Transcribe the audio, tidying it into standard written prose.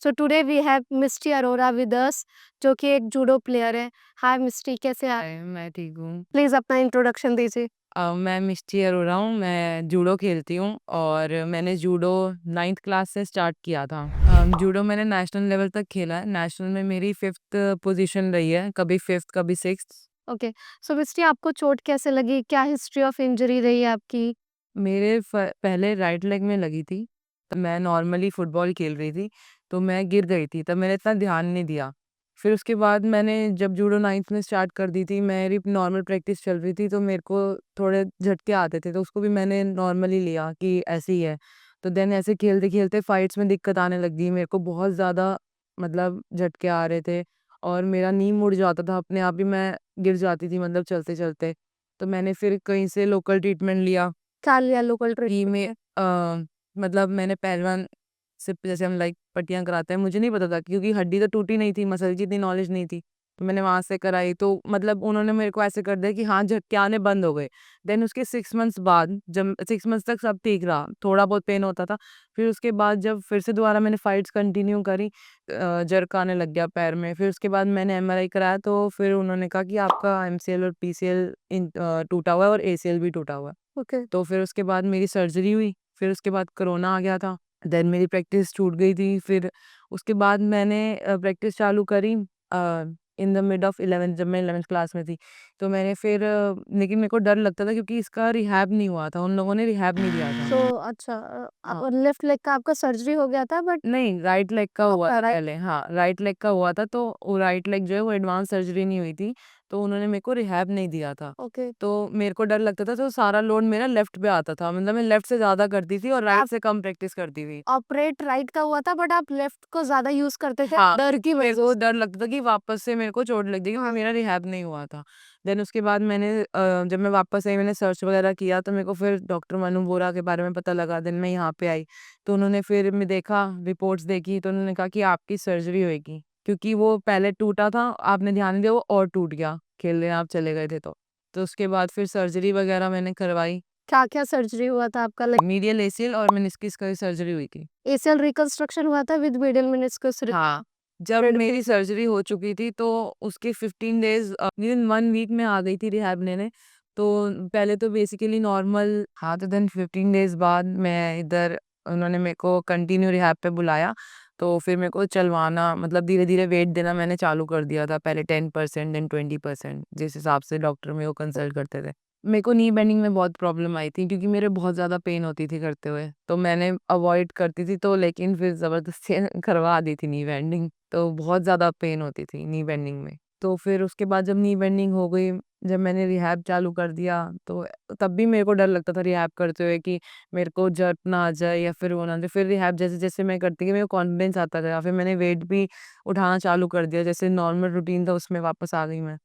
So today we have Misty Arora with us, जो कि एक जूडो प्लेयर है। हाय मिस्टी, कैसे आप? हाय, मैं ठीक हूँ। प्लीज़ अपना इंट्रोडक्शन दीजिए। मैं मिष्टी अरोरा हूँ, मैं जूडो खेलती हूँ और मैंने जूडो 9th क्लास से स्टार्ट किया था। जूडो मैंने नेशनल लेवल तक खेला है, नेशनल में मेरी 5th पोजीशन रही है, कभी 5th कभी 6th। ओके, सो मिस्टी आपको चोट कैसे लगी? क्या हिस्ट्री ऑफ इंजरी रही है आपकी? मेरे पहले राइट लेग में लगी थी, तो मैं नॉर्मली फुटबॉल खेल रही थी, तो मैं गिर गई थी, तब मैंने इतना ध्यान नहीं दिया। फिर उसके बाद मैंने जब जूडो 9th में स्टार्ट कर दी थी, मेरी नॉर्मल प्रैक्टिस चल रही थी, तो मेरे को थोड़े झटके आते थे, तो उसको भी मैंने नॉर्मली लिया कि ऐसे ही है। तो देन ऐसे खेलते-खेलते फाइट्स में दिक्कत आने लग गई, मेरे को बहुत ज़्यादा मतलब झटके आ रहे थे और मेरा नी मुड़ जाता था, अपने आप ही मैं गिर जाती थी मतलब चलते-चलते। तो मैंने फिर कहीं से लोकल ट्रीटमेंट लिया। क्या लिया लोकल कि ट्रीटमेंट मैं में? मतलब मैंने पहलवान से जैसे हम लाइक पट्टियाँ कराते हैं, मुझे नहीं पता था क्योंकि हड्डी तो टूटी नहीं थी, मसल की इतनी नॉलेज नहीं थी। तो मैंने वहाँ से कराई, तो मतलब उन्होंने मेरे को ऐसे कर दिया कि हाँ, झटके आने बंद हो गए। देन उसके 6 मंथ्स बाद जब 6 मंथ्स तक सब ठीक रहा, थोड़ा बहुत पेन होता था। फिर उसके बाद जब फिर से दोबारा मैंने फाइट्स कंटिन्यू करी, जर्क आने लग गया पैर में। फिर उसके बाद मैंने एमआरआई कराया, तो फिर उन्होंने कहा कि आपका एमसीएल और पीसीएल टूटा हुआ है और एसीएल भी टूटा हुआ है। ओके। तो फिर उसके बाद मेरी सर्जरी हुई, फिर उसके बाद कोरोना आ गया था, देन मेरी प्रैक्टिस छूट गई थी। फिर उसके बाद मैंने प्रैक्टिस चालू करी in the mid of 11th, जब मैं 11th क्लास में थी। तो मैंने फिर लेकिन मेरे को डर लगता था क्योंकि इसका रिहैब नहीं हुआ था, उन लोगों ने रिहैब नहीं दिया था। सो अच्छा, हाँ। आप लेफ्ट लेग का आपका सर्जरी हो गया था बट नहीं, राइट लेग का हुआ आपका था राइट। पहले, हाँ, राइट लेग का हुआ था, तो वो राइट लेग जो है वो एडवांस सर्जरी नहीं हुई थी, तो उन्होंने मेरे को रिहैब नहीं दिया था। ओके। तो मेरे को डर लगता था, तो सारा लोड मेरा लेफ्ट पे आता था, मतलब मैं लेफ्ट से ज़्यादा करती थी और राइट आप से कम प्रैक्टिस करती थी। ऑपरेट राइट का हुआ था बट आप लेफ्ट को ज़्यादा यूज़ करते थे हाँ, डर की मेरे वजह को से। डर लगता था कि वापस से मेरे को चोट लग जाएगी क्योंकि हाँ। मेरा रिहैब नहीं हुआ था। देन उसके बाद मैंने जब मैं वापस आई, मैंने सर्च वगैरह किया, तो मेरे को फिर डॉक्टर मनु बोरा के बारे में पता लगा। देन मैं यहाँ पे आई, तो उन्होंने फिर मैं देखा, रिपोर्ट्स देखी, तो उन्होंने कहा कि आपकी सर्जरी होएगी क्योंकि वो पहले टूटा था, आपने ध्यान नहीं दिया, वो और टूट गया, खेलने आप चले गए थे तो। तो उसके बाद फिर सर्जरी वगैरह मैंने करवाई। क्या-क्या सर्जरी हुआ था आपका? लाइक मीडियल एसीएल और मेनिस्कस का सर्जरी हुई थी। एसीएल रिकंस्ट्रक्शन हुआ था विद मिडल मेनिस्कस हाँ, जब रिप्रेड मेरी सर्जरी हो चुकी थी, तो उसके 15 डेज़ विदिन 1 वीक में आ गई थी रिहैब लेने। तो पहले तो बेसिकली नॉर्मल, हाँ, तो देन 15 डेज़ बाद मैं इधर, उन्होंने मेरे को कंटिन्यू रिहैब पे बुलाया, तो फिर मेरे को चलवाना मतलब धीरे-धीरे वेट देना मैंने चालू कर दिया था। पहले 10% देन 20%, जिस हिसाब से डॉक्टर मेरे को कंसल्ट करते थे। मेरे को नी बेंडिंग में बहुत प्रॉब्लम आई थी क्योंकि मेरे बहुत ज़्यादा पेन होती थी करते हुए, तो मैंने अवॉइड करती थी, तो लेकिन फिर ज़बरदस्ती करवा दी थी नी बेंडिंग, तो बहुत ज़्यादा पेन होती थी नी बेंडिंग में। तो फिर उसके बाद जब नी बेंडिंग हो गई, जब मैंने रिहैब चालू कर दिया, तो तब भी मेरे को डर लगता था रिहैब करते हुए कि मेरे को जर्क ना आ जाए या फिर वो ना आ जाए। फिर रिहैब जैसे-जैसे मैं करती गई, मेरे को कॉन्फिडेंस आता गया, फिर मैंने वेट भी उठाना चालू कर दिया, जैसे नॉर्मल रूटीन था उसमें वापस आ गई मैं।